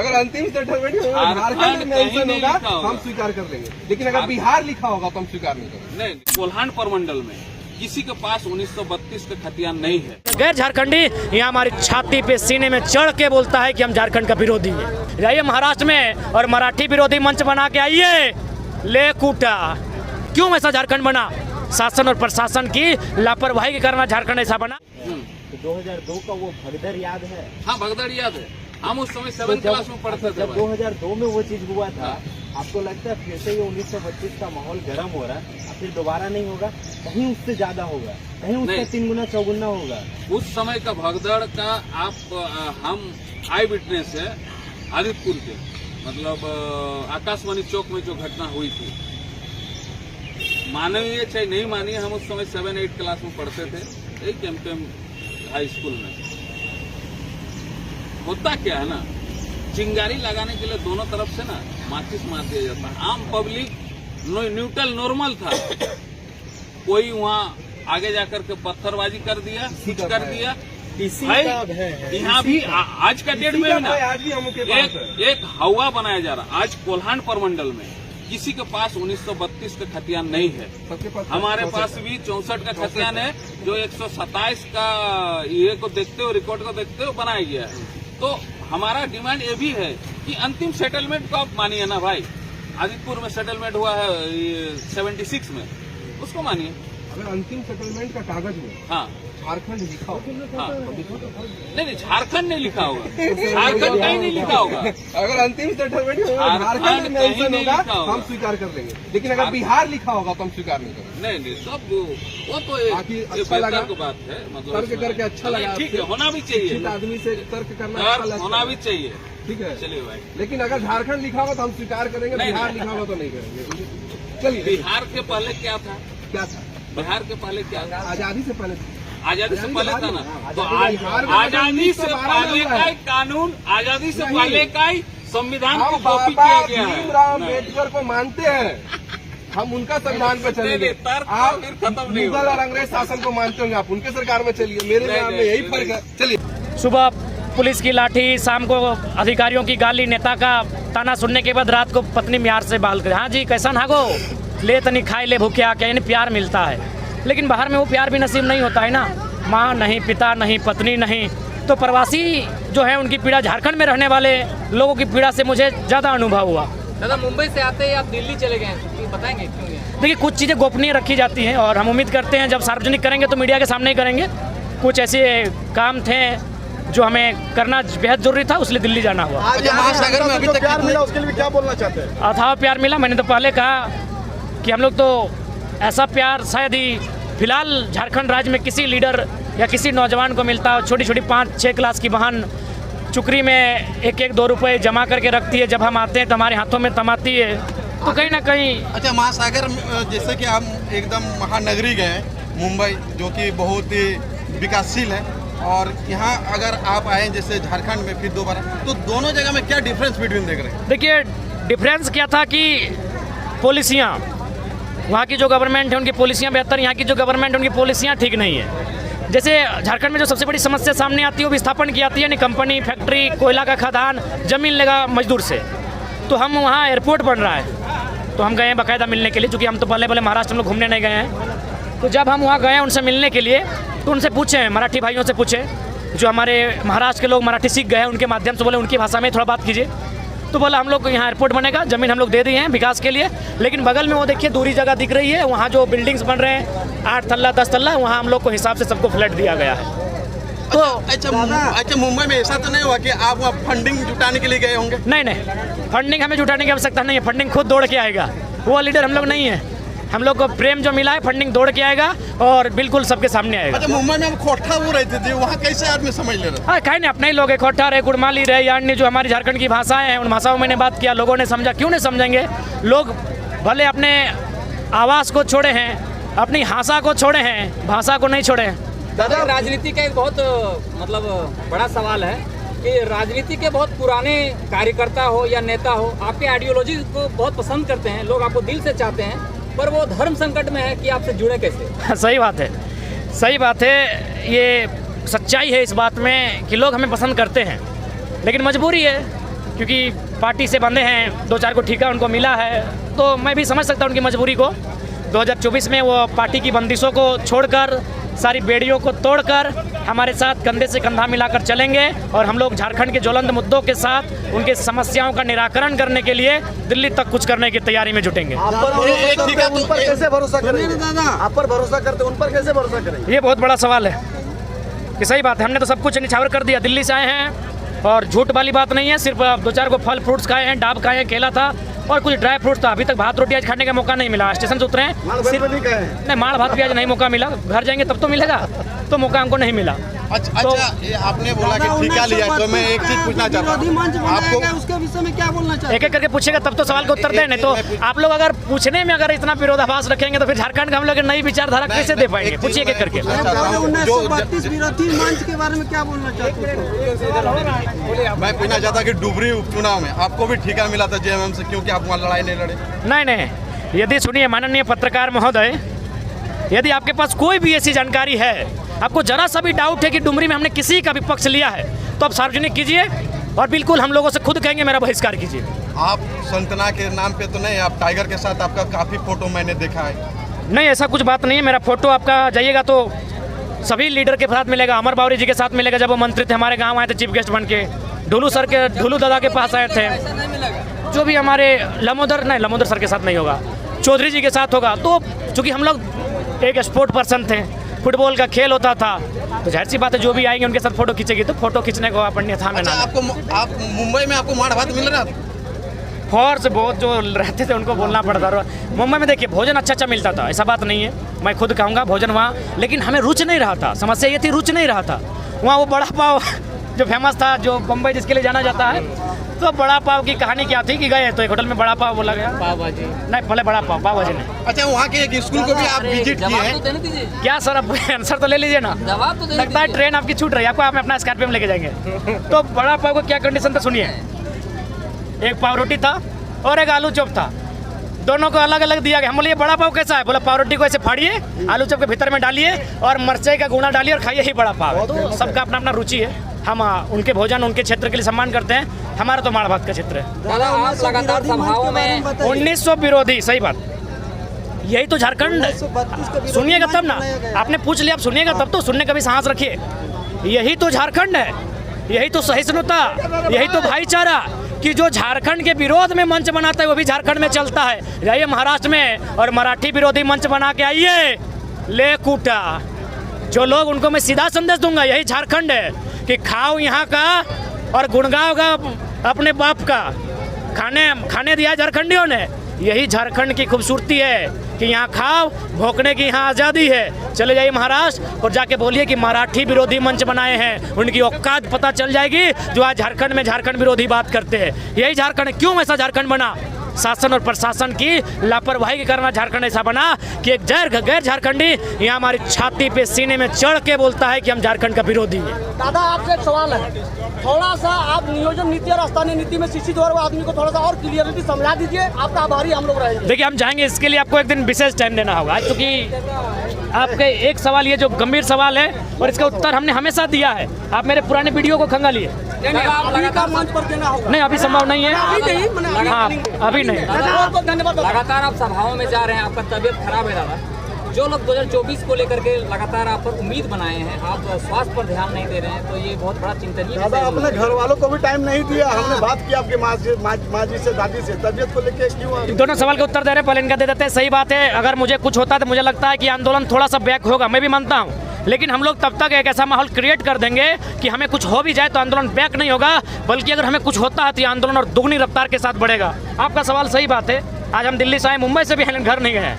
अगर अंतिम settlement Jharkhand mention होगा हम स्वीकार कर लेंगे, लेकिन अगर बिहार लिखा होगा तो हम स्वीकार नहीं करेंगे। नहीं, कोल्हान प्रमंडल में किसी के पास 1932 का खतियान नहीं है। गैर झारखंडी यहाँ हमारी छाती पे सीने में चढ़ के बोलता है कि हम झारखंड का विरोधी हैं। जाइए महाराष्ट्र में और मराठी विरोधी मंच बना के आइए, ले कूटा। क्यों ऐसा झारखंड बना? शासन और प्रशासन की लापरवाही के कारण झारखंड ऐसा बना। 2002 का वो भगदड़ याद है? हाँ, भगदड़ याद है। हम उस समय 7th क्लास में पढ़ते थे। जब 2002 में वो चीज हुआ था, आपको लगता है फिर से ये 1925 का माहौल गर्म हो रहा है, फिर दोबारा नहीं होगा? कहीं उससे ज्यादा होगा, कहीं उससे 3 गुना 4 गुना होगा। उस समय का भगदड़ का हम आई विटनेस है आदित्यपुर के, मतलब आकाशवाणी चौक में जो घटना हुई थी। मानिए चाहे नहीं मानिए, हम उस समय 7-8 क्लास में पढ़ते थे, एक एम हाई स्कूल में। होता क्या है ना, चिंगारी लगाने के लिए दोनों तरफ से ना माचिस मार दिया जाता है। आम पब्लिक न्यूट्रल नॉर्मल था, कोई वहाँ आगे जाकर के पत्थरबाजी कर दिया, कुछ कर दिया। यहाँ भी आज का डेट में ना एक हवा बनाया जा रहा। आज कोल्हान प्रमंडल में किसी के पास 1932 का खतियान नहीं है। हमारे पास भी 64 का खतियान है, जो 127 का ये को देखते हुए, रिकॉर्ड को देखते हुए बनाया गया है। तो हमारा डिमांड ये भी है कि अंतिम सेटलमेंट को आप मानिए ना भाई। आदित्यपुर में सेटलमेंट हुआ है 76 में, उसको मानिए। अगर अंतिम सेटलमेंट का कागज में हाँ झारखंड लिखा होगा, हाँ नहीं, झारखंड नहीं लिखा होगा, झारखंड कहीं नहीं लिखा होगा। अगर अंतिम सेटलमेंट झारखंड मेंशन होगा हम स्वीकार कर लेंगे, लेकिन अगर बिहार लिखा होगा तो हम स्वीकार नहीं करेंगे। नहीं, सब वो तो अच्छा लगा की बात है, मतलब तर्क करके अच्छा लगा। ठीक है, होना भी चाहिए, आदमी से तर्क करना होना भी चाहिए। ठीक है, चलिए भाई। लेकिन अगर झारखंड लिखा होगा तो हम स्वीकार करेंगे, बिहार लिखा होगा तो नहीं करेंगे। चलिए, बिहार के पहले क्या था? क्या था बिहार के पहले क्या था? आजादी से पहले, आजादी से पहले था ना। तो आजादी से पहले का ही कानून, आजादी से पहले का ही संविधान को कॉपी किया गया है। भीमराव अम्बेडकर को मानते हैं, हम उनका संविधान पे चलेंगे। आप मुगल और अंग्रेज शासन को मानते होंगे, आप उनके सरकार में चलिए। मेरे में यही फर्क है। चलिए। सुबह पुलिस की लाठी, शाम को अधिकारियों की गाली, नेता का ताना सुनने के बाद रात को पत्नी म्यार से बाल कर, हाँ जी कैसा नागो, ले तनी खाई ले भूखिया, क्या यानी प्यार मिलता है। लेकिन बाहर में वो प्यार भी नसीब नहीं होता है ना। माँ नहीं, पिता नहीं, पत्नी नहीं। तो प्रवासी जो है उनकी पीड़ा, झारखंड में रहने वाले लोगों की पीड़ा से मुझे ज़्यादा अनुभव हुआ। दादा, मुंबई से आते ही आप दिल्ली चले गए, बताएंगे क्यों? देखिए, कुछ चीज़ें गोपनीय रखी जाती हैं और हम उम्मीद करते हैं जब सार्वजनिक करेंगे तो मीडिया के सामने ही करेंगे। कुछ ऐसे काम थे जो हमें करना बेहद जरूरी था, इसलिए दिल्ली जाना हुआ। आज महासागर में अभी तक प्यार मिला, उसके लिए क्या बोलना चाहते हैं? अथाह प्यार मिला। मैंने तो पहले कहा कि हम लोग तो ऐसा प्यार शायद ही फिलहाल झारखंड राज्य में किसी लीडर या किसी नौजवान को मिलता। छोटी छोटी 5-6 क्लास की बहन चुकरी में 1-2 रुपए जमा करके रखती है, जब हम आते हैं तो हमारे हाथों में थमाती है। तो कहीं ना कहीं अच्छा, महासागर जैसे कि हम एकदम महानगरी गए मुंबई, जो कि बहुत ही विकासशील है, और यहाँ अगर आप आए जैसे झारखंड में फिर दोबारा, तो दोनों जगह में क्या डिफरेंस बिटवीन देख रहे हैं? देखिए, डिफरेंस क्या था कि पॉलिसियाँ, वहाँ की जो गवर्नमेंट है उनकी पॉलिसियाँ बेहतर, यहाँ की जो गवर्नमेंट है उनकी पॉलिसियाँ ठीक नहीं है। जैसे झारखंड में जो सबसे बड़ी समस्या सामने आती है वो विस्थापन की आती है, यानी कंपनी, फैक्ट्री, कोयला का खदान, जमीन लेगा मजदूर से। तो हम वहाँ एयरपोर्ट बन रहा है, तो हम गए हैं बाकायदा मिलने के लिए, क्योंकि हम तो पहले महाराष्ट्र में लोग घूमने नहीं गए हैं। तो जब हम वहाँ गए उनसे मिलने के लिए, तो उनसे पूछे, मराठी भाइयों से पूछे, जो हमारे महाराष्ट्र के लोग मराठी सीख गए हैं, उनके माध्यम से बोले उनकी भाषा में थोड़ा बात कीजिए। तो बोला हम लोग को यहाँ एयरपोर्ट बनेगा, ज़मीन हम लोग दे दिए हैं विकास के लिए, लेकिन बगल में वो देखिए दूरी जगह दिख रही है, वहाँ जो बिल्डिंग्स बन रहे हैं 8 तल्ला 10 तल्ला, वहाँ हम लोग को हिसाब से सबको फ्लैट दिया गया है। तो अच्छा, मुंबई में ऐसा तो नहीं हुआ कि आप वहाँ फंडिंग जुटाने के लिए गए होंगे? नहीं, फंडिंग हमें जुटाने की आवश्यकता नहीं है, फंडिंग खुद दौड़ के आएगा। वो लीडर हम लोग नहीं है। हम लोग को प्रेम जो मिला है, फंडिंग दौड़ के आएगा और बिल्कुल सबके सामने आएगा। अच्छा, मुंबई में हम खोटा वो रहते थे, वहाँ कैसे आदमी समझ ले रहे? हाँ, कहीं नहीं, अपने ही लोग है, खोटा रहे, कुड़माली रहे, या अन्य जो हमारी झारखंड की भाषाएं हैं, उन भाषाओं में मैंने बात किया, लोगों ने समझा। क्यों नहीं समझेंगे? लोग भले अपने आवास को छोड़े हैं, अपनी भाषा को छोड़े हैं, भाषा को नहीं छोड़े हैं। दादा, राजनीति का एक बहुत मतलब बड़ा सवाल है कि राजनीति के बहुत पुराने कार्यकर्ता हो या नेता हो, आपके आइडियोलॉजी को बहुत पसंद करते हैं, लोग आपको दिल से चाहते हैं, पर वो धर्म संकट में है कि आपसे जुड़े कैसे? सही बात है, सही बात है। ये सच्चाई है इस बात में कि लोग हमें पसंद करते हैं, लेकिन मजबूरी है। क्योंकि पार्टी से बंधे हैं, 2-4 को ठेका उनको मिला है, तो मैं भी समझ सकता हूँ उनकी मजबूरी को। 2024 में वो पार्टी की बंदिशों को छोड़कर, सारी बेड़ियों को तोड़कर हमारे साथ कंधे से कंधा मिलाकर चलेंगे और हम लोग झारखंड के ज्वलंत मुद्दों के साथ उनके समस्याओं का निराकरण करने के लिए दिल्ली तक कुछ करने की तैयारी में जुटेंगे। उन पर कैसे भरोसा करेंगे दादा? आप पर भरोसा करते, उन पर कैसे भरोसा करेंगे? ये बहुत बड़ा सवाल है कि सही बात है, हमने तो सब कुछ निछावर कर दिया। दिल्ली से आए हैं और झूठ वाली बात नहीं है, सिर्फ 2-4 को फल फ्रूट्स खाए हैं, डाब खाए हैं, केला था और कुछ ड्राई फ्रूट्स था। अभी तक भात रोटी आज खाने का मौका नहीं मिला। स्टेशन से उतरे हैं, सिर्फ नहीं, माड़ भात भी आज नहीं मौका मिला। घर जाएंगे तब तो मिलेगा, तो मौका हमको नहीं मिला। अच्छा, ये आपने बोला कि ठेका लिया, तो मैं एक चीज पूछना चाहता हूँ आपको, उसके विषय में क्या बोलना चाहिए? एक एक करके पूछेगा तब तो सवाल का उत्तर दें, नहीं तो आप लोग अगर पूछने में अगर इतना विरोधाभास रखेंगे तो फिर झारखंड का हम लोग नई विचारधारा कैसे दे पाएंगे? पूछिए एक एक करके। 1932 विरोधी मंच के बारे में क्या बोलना चाहते हैं? मैं पूछना चाहता कि डुबरी उपचुनाव में आपको भी ठेका मिला था जेएमएम से, क्योंकि आप वहाँ लड़ाई नहीं लड़े? नहीं, यदि सुनिए माननीय पत्रकार महोदय, यदि आपके पास कोई भी ऐसी जानकारी है, आपको जरा सा भी डाउट है कि डुमरी में हमने किसी का भी पक्ष लिया है, तो आप सार्वजनिक कीजिए और बिल्कुल हम लोगों से खुद कहेंगे मेरा बहिष्कार कीजिए। आप संतना के नाम पे तो नहीं, आप टाइगर के साथ आपका काफी फोटो मैंने देखा है। नहीं, ऐसा कुछ बात नहीं है। मेरा फोटो आपका जाइएगा तो सभी लीडर के साथ मिलेगा। अमर बावरी जी के साथ मिलेगा, जब वो मंत्री थे हमारे गाँव आए थे चीफ गेस्ट बन के। ढुलू दादा के पास आए थे, जो भी हमारे लमोदर सर के साथ नहीं होगा, चौधरी जी के साथ होगा। तो चूँकि हम लोग एक स्पोर्ट पर्सन थे, फुटबॉल का खेल होता था, तो जाहिर सी बात है जो भी आएंगे उनके साथ फोटो खींचेगी, तो फोटो खींचने को आप अन्यथा में ना। आप मुंबई में आपको माड़ भात मिल रहा था? और से बहुत जो रहते थे उनको बोलना पड़ता था। मुंबई में देखिए भोजन अच्छा मिलता था, ऐसा बात नहीं है, मैं खुद कहूँगा भोजन वहाँ, लेकिन हमें रुच नहीं रहा था। समस्या ये थी, रुच नहीं रहा था। वहाँ वो बड़ा पाव जो फेमस था, जो बम्बई जिसके लिए जाना जाता है, तो बड़ा पाव की कहानी क्या थी कि गए तो एक होटल में बड़ा पाव बोला गया, पाव भाजी नहीं, पहले बड़ा पाव भाजी नहीं। अच्छा, वहाँ के एक स्कूल को भी आप विजिट किए हैं क्या सर? अब आंसर तो ले लीजिए ना, लगता है ट्रेन आपकी छूट रही है, आपको आप अपना स्कॉर्पियो में लेके जाएंगे। तो बड़ा पाव को क्या कंडीशन था सुनिए, एक पाव रोटी था और एक आलू चॉप था, दोनों को अलग अलग दिया गया। हम बोलिए बड़ा पाव कैसा है? बोला पाव रोटी को ऐसे फाड़िए, आलू चॉप के भीतर में डालिए और मिर्चाई का गुना डालिए और खाइए, ही बड़ा पाव है। तो सबका अपना अपना रुचि है, हम उनके भोजन उनके क्षेत्र के लिए सम्मान करते हैं, हमारा तो माड़ भात का क्षेत्र है। दादा, आप लगातार सभाओं में 1900 विरोधी, सही बात, यही तो झारखंड। सुनिएगा तब ना, आपने पूछ लिया, आप सुनिएगा तब तो, सुनने का भी साहस रखिए। यही तो झारखंड है, यही तो सहिष्णुता, यही तो भाईचारा, कि जो झारखंड के विरोध में मंच बनाता है वो भी झारखंड में चलता है। जाइए महाराष्ट्र में और मराठी विरोधी मंच बना के आइए, ले कूटा जो लोग, उनको मैं सीधा संदेश दूंगा, यही झारखंड है कि खाओ यहाँ का और गुणगाओगा अपने बाप का। खाने दिया झारखंडियों ने, यही झारखंड की खूबसूरती है कि यहाँ खाओ, भोंकने की यहाँ आज़ादी है। चले जाइए महाराष्ट्र और जाके बोलिए कि मराठी विरोधी मंच बनाए हैं, उनकी औकात पता चल जाएगी, जो आज झारखंड में झारखंड विरोधी बात करते हैं। यही झारखंड है। क्यों ऐसा झारखंड बना? शासन और प्रशासन की लापरवाही के कारण झारखंड ऐसा बना कि एक गैर झारखंडी यहाँ हमारी छाती पे सीने में चढ़ के बोलता है कि हम झारखंड का विरोधी हैं। दादा, आपसे एक सवाल है, थोड़ा सा आप नियोजन नीति और स्थानीय नीति में शिक्षित और आदमी को थोड़ा सा और क्लियरिटी समझा दीजिए, आपका आभारी हम लोग रहेंगे। देखिए, हम जाएंगे, इसके लिए आपको एक दिन विशेष टाइम देना होगा, क्योंकि आपके एक सवाल, ये जो गंभीर सवाल है और इसका उत्तर हमने हमेशा दिया है। आप मेरे पुराने वीडियो को खंगालिए। मंच पर देना होगा? नहीं, अभी संभव नहीं है। हाँ, अभी नहीं। धन्यवाद। लगातार आप सभाओं में जा रहे हैं, आपका तबीयत खराब है दादा। जो लोग 2024 को लेकर के लगातार आप पर उम्मीद बनाए हैं, आप स्वास्थ्य पर ध्यान नहीं दे रहे हैं, तो ये बहुत बड़ा चिंतनीय दादा, अपने घर वालों को भी टाइम नहीं दिया। हमने बात की आपके माँ जी से, दादी से, तबीयत को लेके क्यों? दोनों सवाल के उत्तर दे रहे हैं, पहले इनका दे देते हैं। सही बात है, अगर मुझे कुछ होता तो मुझे लगता है कि आंदोलन थोड़ा सा बैक होगा, मैं भी मानता हूँ, लेकिन हम लोग तब तक एक ऐसा माहौल क्रिएट कर देंगे कि हमें कुछ हो भी जाए तो आंदोलन बैक नहीं होगा, बल्कि अगर हमें कुछ होता है तो ये आंदोलन और दुगनी रफ्तार के साथ बढ़ेगा। आपका सवाल सही बात है। आज हम दिल्ली से आए, मुंबई से भी घर नहीं गए,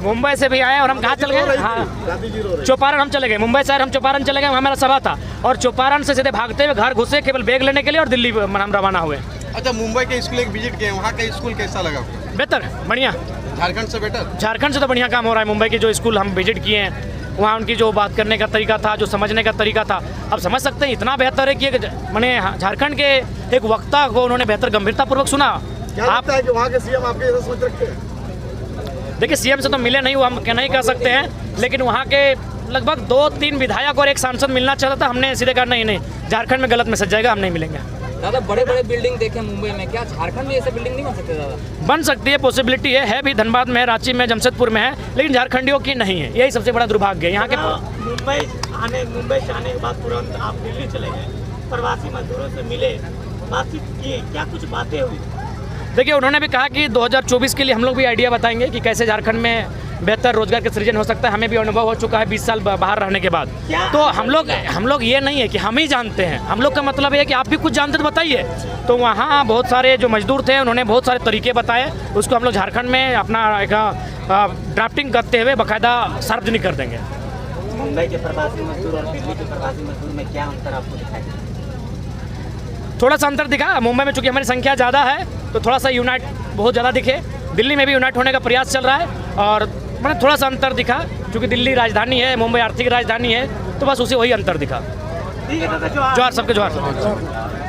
मुंबई से भी आए और हम कहाँ चल गए? हाँ, चौपारण हम चले गए। मुंबई से हम चौपारण चले गए, वहाँ मेरा सभा था, और चौपारण से सीधे भागते हुए घर घुसे केवल बैग लेने के लिए और दिल्ली हम रवाना हुए। अच्छा, मुंबई के स्कूल एक विजिट किए, वहाँ का स्कूल कैसा लगा? बेहतर, बढ़िया। झारखंड से बेटर? झारखंड से तो बढ़िया काम हो रहा है। मुंबई के जो स्कूल हम विजिट किए हैं, वहाँ उनकी जो बात करने का तरीका था, जो समझने का तरीका था, अब समझ सकते हैं इतना बेहतर है कि मैंने झारखंड के एक वक्ता को उन्होंने बेहतर गंभीरतापूर्वक सुना। आप है कि वहाँ के सीएम आपके जैसा सोच रखते हैं? देखिए, सीएम से तो मिले नहीं, वो हम नहीं कह सकते हैं, लेकिन वहाँ के लगभग 2-3 विधायक और एक सांसद मिलना चाहता था। हमने सीधे कहा नहीं, झारखंड में गलत मैसेज जाएगा, हम नहीं मिलेंगे। दादा बड़े बड़े बिल्डिंग देखे मुंबई में, क्या झारखंड में ऐसे बिल्डिंग नहीं बन सकते दादा? बन सकती है, पॉसिबिलिटी है भी। धनबाद में है, रांची में, जमशेदपुर में है, लेकिन झारखंडियों की नहीं है। यही सबसे बड़ा दुर्भाग्य है यहाँ के। मुंबई से आने के बाद तुरंत आप दिल्ली चले गए, प्रवासी मजदूरों से मिले, बातचीत किए, क्या कुछ बातें हुई? देखिए, उन्होंने भी कहा कि 2024 के लिए हम लोग भी आइडिया बताएंगे कि कैसे झारखंड में बेहतर रोजगार का सृजन हो सकता है। हमें भी अनुभव हो चुका है 20 साल बाहर रहने के बाद। तो हम लोग ये नहीं है कि हम ही जानते हैं, हम लोग का मतलब ये है कि आप भी कुछ जानते तो बताइए। तो वहाँ बहुत सारे जो मजदूर थे उन्होंने बहुत सारे तरीके बताए, उसको हम लोग झारखंड में अपना एक ड्राफ्टिंग करते हुए बाकायदा सार्वजनिक कर देंगे। मुंबई के प्रवासी मजदूर और दिल्ली के प्रवासी मजदूर में क्या अंतर आपको दिखाई देता है? थोड़ा सा अंतर दिखा। मुंबई में चूंकि हमारी संख्या ज़्यादा है तो थोड़ा सा यूनाइट बहुत ज़्यादा दिखे। दिल्ली में भी यूनाइट होने का प्रयास चल रहा है और मैंने थोड़ा सा अंतर दिखा, क्योंकि दिल्ली राजधानी है, मुंबई आर्थिक राजधानी है, तो बस उसे वही अंतर दिखा। ठीक है दादा, जोहार सबके जोहार।